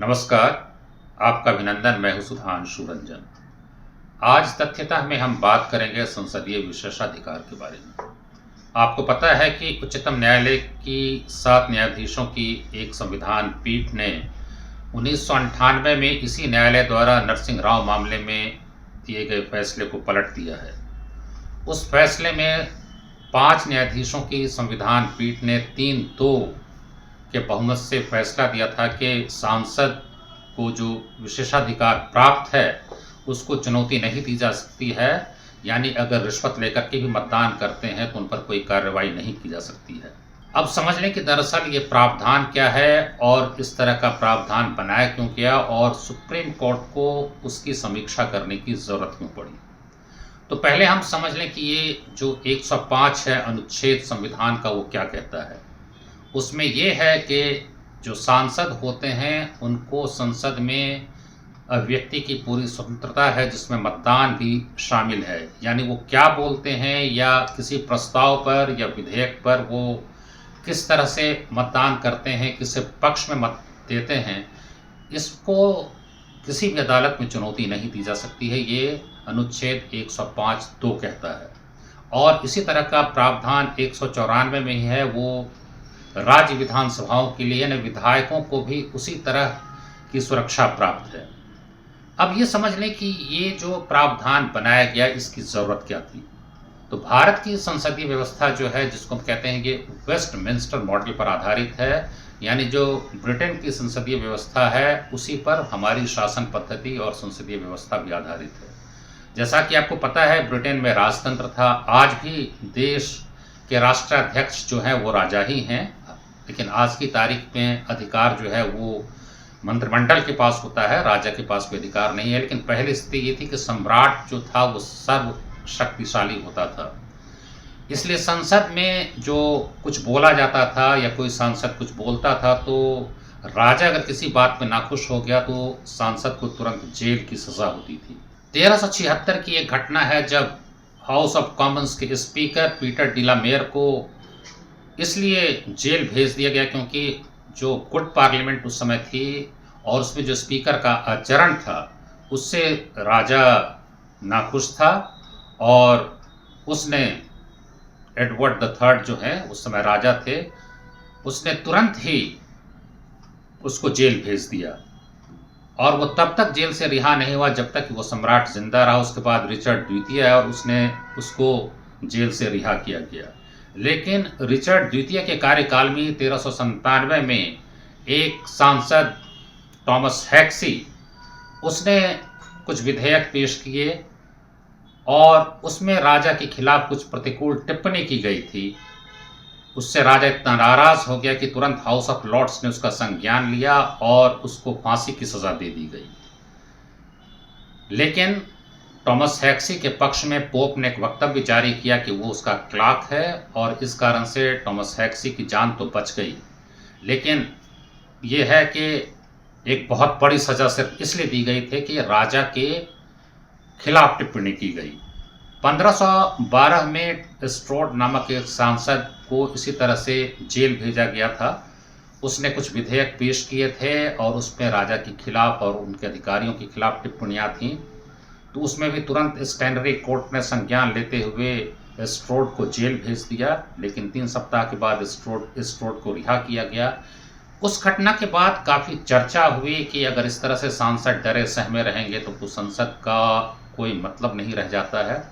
नमस्कार, आपका अभिनंदन। मैं हूं सुधांशु रंजन। आज तथ्यतः में हम बात करेंगे संसदीय विशेषाधिकार के बारे में। आपको पता है कि उच्चतम न्यायालय की 7 न्यायाधीशों की एक संविधान पीठ ने 1998 में इसी न्यायालय द्वारा नरसिंह राव मामले में दिए गए फैसले को पलट दिया है। उस फैसले में 5 न्यायाधीशों की संविधान पीठ ने 3-2 के बहुमत से फैसला दिया था कि सांसद को जो विशेषाधिकार प्राप्त है उसको चुनौती नहीं दी जा सकती है, यानी अगर रिश्वत लेकर के भी मतदान करते हैं तो उन पर कोई कार्रवाई नहीं की जा सकती है। अब समझ लें कि दरअसल ये प्रावधान क्या है और इस तरह का प्रावधान बनाया क्यों गया और सुप्रीम कोर्ट को उसकी समीक्षा करने की ज़रूरत क्यों पड़ी। तो पहले हम समझ लें कि ये जो 105 है अनुच्छेद संविधान का, वो क्या कहता है। उसमें ये है कि जो सांसद होते हैं उनको संसद में अभिव्यक्ति की पूरी स्वतंत्रता है, जिसमें मतदान भी शामिल है। यानी वो क्या बोलते हैं या किसी प्रस्ताव पर या विधेयक पर वो किस तरह से मतदान करते हैं, किस पक्ष में मत देते हैं, इसको किसी भी अदालत में चुनौती नहीं दी जा सकती है। ये अनुच्छेद 105(2) कहता है। और इसी तरह का प्रावधान 194 में ही है, वो राज्य विधानसभाओं के लिए यानी विधायकों को भी उसी तरह की सुरक्षा प्राप्त है। अब ये समझ लें कि ये जो प्रावधान बनाया गया इसकी ज़रूरत क्या थी। तो भारत की संसदीय व्यवस्था जो है, जिसको हम कहते हैं, ये वेस्टमिंस्टर मॉडल पर आधारित है। यानी जो ब्रिटेन की संसदीय व्यवस्था है उसी पर हमारी शासन पद्धति और संसदीय व्यवस्था भी आधारित है। जैसा कि आपको पता है, ब्रिटेन में राजतंत्र था। आज भी देश के राष्ट्राध्यक्ष जो हैं वो राजा ही हैं, लेकिन आज की तारीख में अधिकार जो है वो मंत्रिमंडल के पास होता है, राजा के पास कोई अधिकार नहीं है। लेकिन पहले स्थिति ये थी कि सम्राट जो था वो सर्वशक्तिशाली होता था। इसलिए संसद में जो कुछ बोला जाता था या कोई सांसद कुछ बोलता था तो राजा अगर किसी बात में नाखुश हो गया तो सांसद को तुरंत जेल की सजा होती थी। 1376 की एक घटना है जब हाउस ऑफ कॉमन्स के स्पीकर पीटर डिलामेयर को इसलिए जेल भेज दिया गया क्योंकि जो गुड पार्लियामेंट उस समय थी और उसमें जो स्पीकर का आचरण था उससे राजा नाखुश था और उसने एडवर्ड द थर्ड जो है उस समय राजा थे, उसने तुरंत ही उसको जेल भेज दिया और वो तब तक जेल से रिहा नहीं हुआ जब तक कि वो सम्राट जिंदा रहा। उसके बाद रिचर्ड द्वितीय आया और उसने उसको जेल से रिहा किया गया। लेकिन रिचर्ड द्वितीय के कार्यकाल में 1397 में एक सांसद थॉमस हैक्सी उसने कुछ विधेयक पेश किए और उसमें राजा के खिलाफ कुछ प्रतिकूल टिप्पणी की गई थी। उससे राजा इतना नाराज हो गया कि तुरंत हाउस ऑफ लॉर्ड्स ने उसका संज्ञान लिया और उसको फांसी की सजा दे दी गई। लेकिन थॉमस हैक्सी के पक्ष में पोप ने एक वक्तव्य जारी किया कि वो उसका क्लार्क है और इस कारण से थॉमस हैक्सी की जान तो बच गई, लेकिन ये है कि एक बहुत बड़ी सजा सिर्फ इसलिए दी गई थी कि राजा के खिलाफ टिप्पणी की गई। 1512 में स्ट्रोड नामक एक सांसद को इसी तरह से जेल भेजा गया था। उसने कुछ विधेयक पेश किए थे और उसमें राजा के खिलाफ और उनके अधिकारियों के खिलाफ टिप्पणियां थीं, तो उसमें भी तुरंत स्टैनरी कोर्ट ने संज्ञान लेते हुए स्ट्रोड को जेल भेज दिया। लेकिन 3 सप्ताह के बाद स्ट्रोड को रिहा किया गया। उस घटना के बाद काफ़ी चर्चा हुई कि अगर इस तरह से सांसद डरे सहमे रहेंगे तो संसद का कोई मतलब नहीं रह जाता है।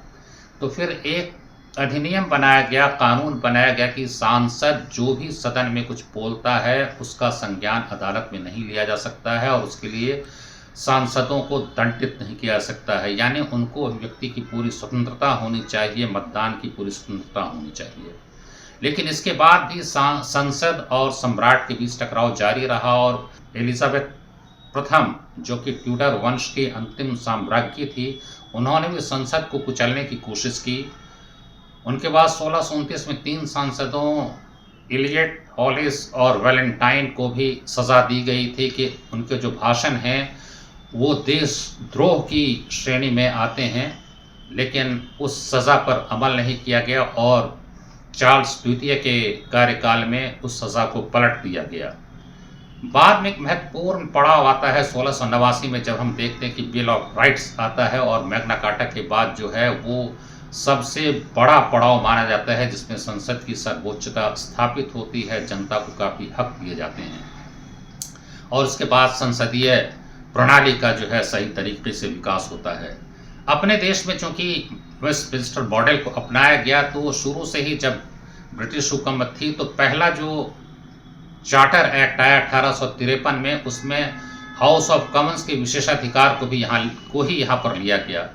तो फिर एक अधिनियम बनाया गया, कानून बनाया गया कि सांसद जो भी सदन में कुछ बोलता है उसका संज्ञान अदालत में नहीं लिया जा सकता है और उसके लिए सांसदों को दंडित नहीं किया जा सकता है। यानी उनको अभिव्यक्ति की पूरी स्वतंत्रता होनी चाहिए, मतदान की पूरी स्वतंत्रता होनी चाहिए। लेकिन इसके बाद भी संसद और सम्राट के बीच टकराव जारी रहा और एलिजाबेथ प्रथम, जो कि ट्यूडर वंश की अंतिम साम्राज्ञी थी, उन्होंने भी संसद को कुचलने की कोशिश की। उनके बाद 1629 में 3 सांसदों इलियट, हॉलिस और वैलेंटाइन को भी सज़ा दी गई थी कि उनके जो भाषण हैं वो देशद्रोह की श्रेणी में आते हैं। लेकिन उस सज़ा पर अमल नहीं किया गया और चार्ल्स द्वितीय के कार्यकाल में उस सज़ा को पलट दिया गया। बाद में एक महत्वपूर्ण पड़ाव आता है 1689 में, जब हम देखते हैं कि बिल ऑफ राइट्स आता है और मैग्ना कार्टा के बाद जो है वो सबसे बड़ा पड़ाव माना जाता है, जिसमें संसद की सर्वोच्चता स्थापित होती है, जनता को काफ़ी हक दिए जाते हैं और उसके बाद संसदीय प्रणाली का जो है सही तरीके से विकास होता है। अपने देश में चूंकि वेस्टमिंस्टर मॉडल को अपनाया गया, तो शुरू से ही जब ब्रिटिश हुकूमत थी तो पहला जो चार्टर एक्ट आया 1853 में, उसमें हाउस ऑफ कॉमन्स के विशेषाधिकार को ही यहाँ पर लिया गया।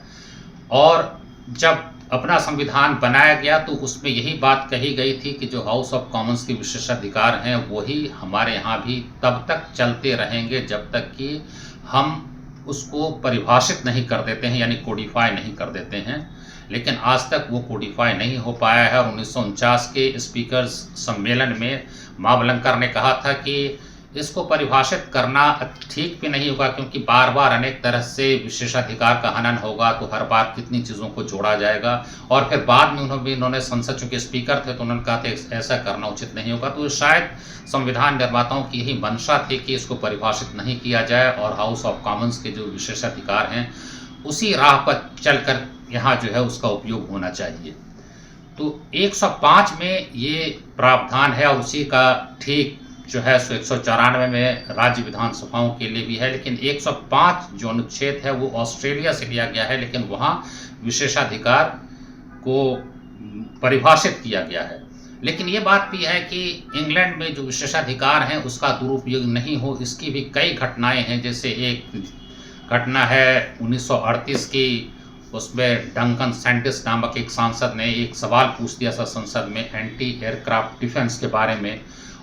और जब अपना संविधान बनाया गया तो उसमें यही बात कही गई थी कि जो हाउस ऑफ कॉमन्स के विशेषाधिकार हैं वही हमारे यहाँ भी तब तक चलते रहेंगे जब तक कि हम उसको परिभाषित नहीं कर देते हैं, यानी कोडिफाई नहीं कर देते हैं। लेकिन आज तक वो कोडिफाई नहीं हो पाया है और 1949 के स्पीकर्स सम्मेलन में महाबलंकर ने कहा था कि इसको परिभाषित करना ठीक भी नहीं होगा, क्योंकि बार बार अनेक तरह से विशेषाधिकार का हनन होगा, तो हर बार कितनी चीज़ों को जोड़ा जाएगा। और फिर बाद में उन्होंने संसद चूंकि स्पीकर थे तो उन्होंने कहा था ऐसा करना उचित नहीं होगा। तो शायद संविधान निर्माताओं की यही मंशा थी कि इसको परिभाषित नहीं किया जाए और हाउस ऑफ कॉमन्स के जो विशेषाधिकार हैं उसी राह पर चलकर यहाँ जो है उसका उपयोग होना चाहिए। तो 105 में ये प्रावधान है और उसी का ठीक जो है 194 में राज्य विधानसभाओं के लिए भी है। लेकिन 105 जो अनुच्छेद है वो ऑस्ट्रेलिया से लिया गया है, लेकिन वहाँ विशेषाधिकार को परिभाषित किया गया है। लेकिन ये बात भी है कि इंग्लैंड में जो विशेषाधिकार हैं उसका दुरुपयोग नहीं हो, इसकी भी कई घटनाएं हैं। जैसे एक घटना है 1938 की, उसमें डंकन सेंटिस नामक एक सांसद ने एक सवाल पूछ दिया था संसद में एंटी एयरक्राफ्ट डिफेंस के बारे में,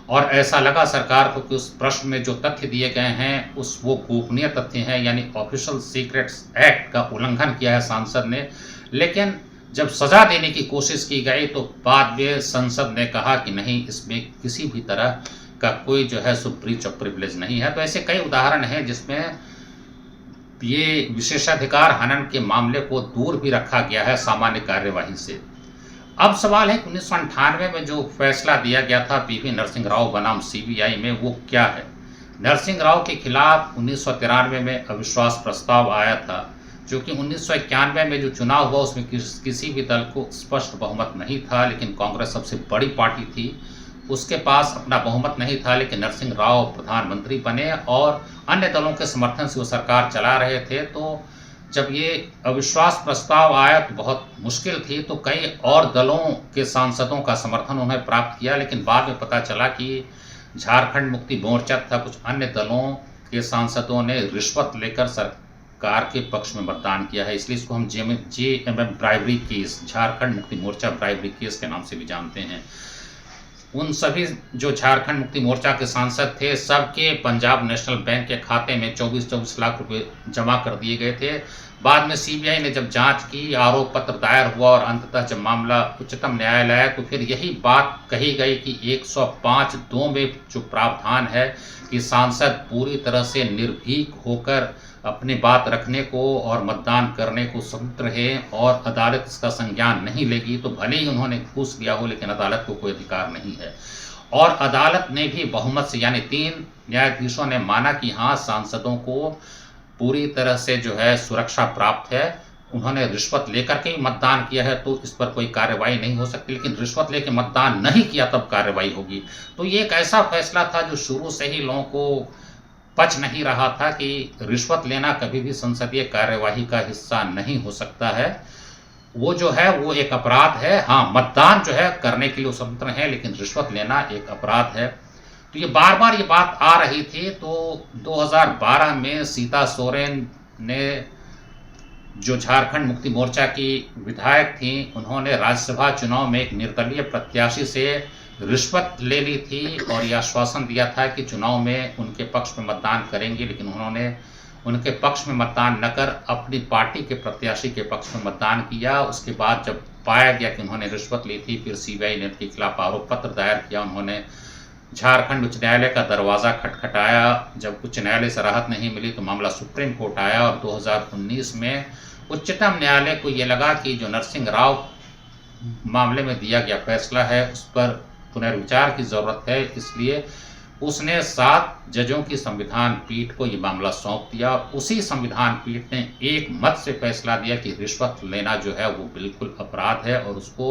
और ऐसा लगा सरकार को कि उस प्रश्न में जो तथ्य दिए गए हैं वो गोपनीय तथ्य हैं, यानी ऑफिशियल सीक्रेट्स एक्ट का उल्लंघन किया है सांसद ने। लेकिन जब सजा देने की कोशिश की गई तो बाद में संसद ने कहा कि नहीं, इसमें किसी भी तरह का कोई जो है सो ब्रीच ऑफ प्रिविलेज नहीं है। तो ऐसे कई उदाहरण हैं जिसमें ये विशेषाधिकार हनन के मामले को दूर भी रखा गया है सामान्य कार्यवाही से। अब सवाल है कि 1998 में जो फैसला दिया गया था पीवी नरसिंह राव बनाम सीबीआई में, वो क्या है। नरसिंह राव के खिलाफ 1993 में अविश्वास प्रस्ताव आया था, जो कि 1991 में जो चुनाव हुआ उसमें किसी भी दल को स्पष्ट बहुमत नहीं था, लेकिन कांग्रेस सबसे बड़ी पार्टी थी, उसके पास अपना बहुमत नहीं था, लेकिन नरसिंह राव प्रधानमंत्री बने और अन्य दलों के समर्थन से वो सरकार चला रहे थे। तो जब ये अविश्वास प्रस्ताव आया तो बहुत मुश्किल थी, तो कई और दलों के सांसदों का समर्थन उन्हें प्राप्त किया, लेकिन बाद में पता चला कि झारखंड मुक्ति मोर्चा तथा कुछ अन्य दलों के सांसदों ने रिश्वत लेकर सरकार के पक्ष में मतदान किया है। इसलिए इसको हम JMM bribery case, Jharkhand Mukti Morcha bribery case के नाम से भी जानते हैं। उन सभी जो झारखंड मुक्ति मोर्चा के सांसद थे, सबके पंजाब नेशनल बैंक के खाते में 24-24 लाख रुपए जमा कर दिए गए थे। बाद में सीबीआई ने जब जांच की, आरोप पत्र दायर हुआ और अंततः जब मामला उच्चतम न्यायालय आया तो फिर यही बात कही गई कि 105(2) में जो प्रावधान है कि सांसद पूरी तरह से निर्भीक होकर अपनी बात रखने को और मतदान करने को स्वतंत्र है और अदालत इसका संज्ञान नहीं लेगी, तो भले ही उन्होंने घूस लिया हो लेकिन अदालत को कोई अधिकार नहीं है। और अदालत ने भी बहुमत से, यानी 3 न्यायाधीशों ने माना कि हाँ, सांसदों को पूरी तरह से जो है सुरक्षा प्राप्त है, उन्होंने रिश्वत लेकर के मतदान किया है तो इस पर कोई कार्रवाई नहीं हो सकती, लेकिन रिश्वत लेकर मतदान नहीं किया तब कार्रवाई होगी। तो ये एक ऐसा फैसला था जो शुरू से ही लोगों को पच नहीं रहा था कि रिश्वत लेना कभी भी संसदीय कार्यवाही का हिस्सा नहीं हो सकता है। वो जो है वो एक अपराध है। हाँ, मतदान जो है करने के लिए स्वतंत्र है, लेकिन रिश्वत लेना एक अपराध है। तो ये बार बार ये बात आ रही थी। तो 2012 में सीता सोरेन ने, जो झारखंड मुक्ति मोर्चा की विधायक थी, उन्होंने राज्यसभा चुनाव में एक निर्दलीय प्रत्याशी से रिश्वत ले ली थी और यह आश्वासन दिया था कि चुनाव में उनके पक्ष में मतदान करेंगे, लेकिन उन्होंने उनके पक्ष में मतदान न कर अपनी पार्टी के प्रत्याशी के पक्ष में मतदान किया। उसके बाद जब पाया गया कि उन्होंने रिश्वत ली थी, फिर सीबीआई ने उनके खिलाफ आरोप पत्र दायर किया। उन्होंने झारखंड उच्च न्यायालय का दरवाज़ा खटखटाया। जब उच्च न्यायालय से राहत नहीं मिली तो मामला सुप्रीम कोर्ट आया और 2019 में उच्चतम न्यायालय को ये लगा कि जो नरसिंह राव मामले में दिया गया फैसला है उस पर पुनर्विचार की ज़रूरत है, इसलिए उसने 7 जजों की संविधान पीठ को ये मामला सौंप दिया। उसी संविधान पीठ ने एक मत से फैसला दिया कि रिश्वत लेना जो है वो बिल्कुल अपराध है और उसको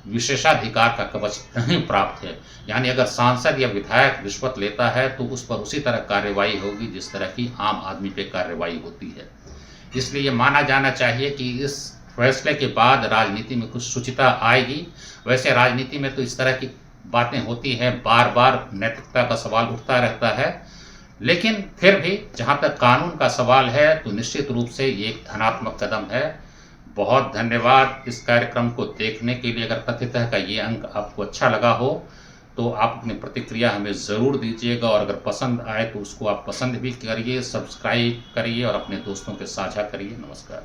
विशेषाधिकार का कवच नहीं प्राप्त है। यानी अगर सांसद या विधायक रिश्वत लेता है तो उस पर उसी तरह कार्रवाई होगी जिस तरह की आम आदमी पे कार्रवाई होती है। इसलिए ये माना जाना चाहिए कि इस फैसले के बाद राजनीति में कुछ शुचिता आएगी। वैसे राजनीति में तो इस तरह की बातें होती हैं, बार बार नैतिकता का सवाल उठता रहता है, लेकिन फिर भी जहाँ तक कानून का सवाल है तो निश्चित रूप से ये एक धनात्मक कदम है। बहुत धन्यवाद इस कार्यक्रम को देखने के लिए। अगर तथ्यतः का ये अंक आपको अच्छा लगा हो तो आप अपनी प्रतिक्रिया हमें ज़रूर दीजिएगा, और अगर पसंद आए तो उसको आप पसंद भी करिए, सब्सक्राइब करिए और अपने दोस्तों के साझा करिए। नमस्कार।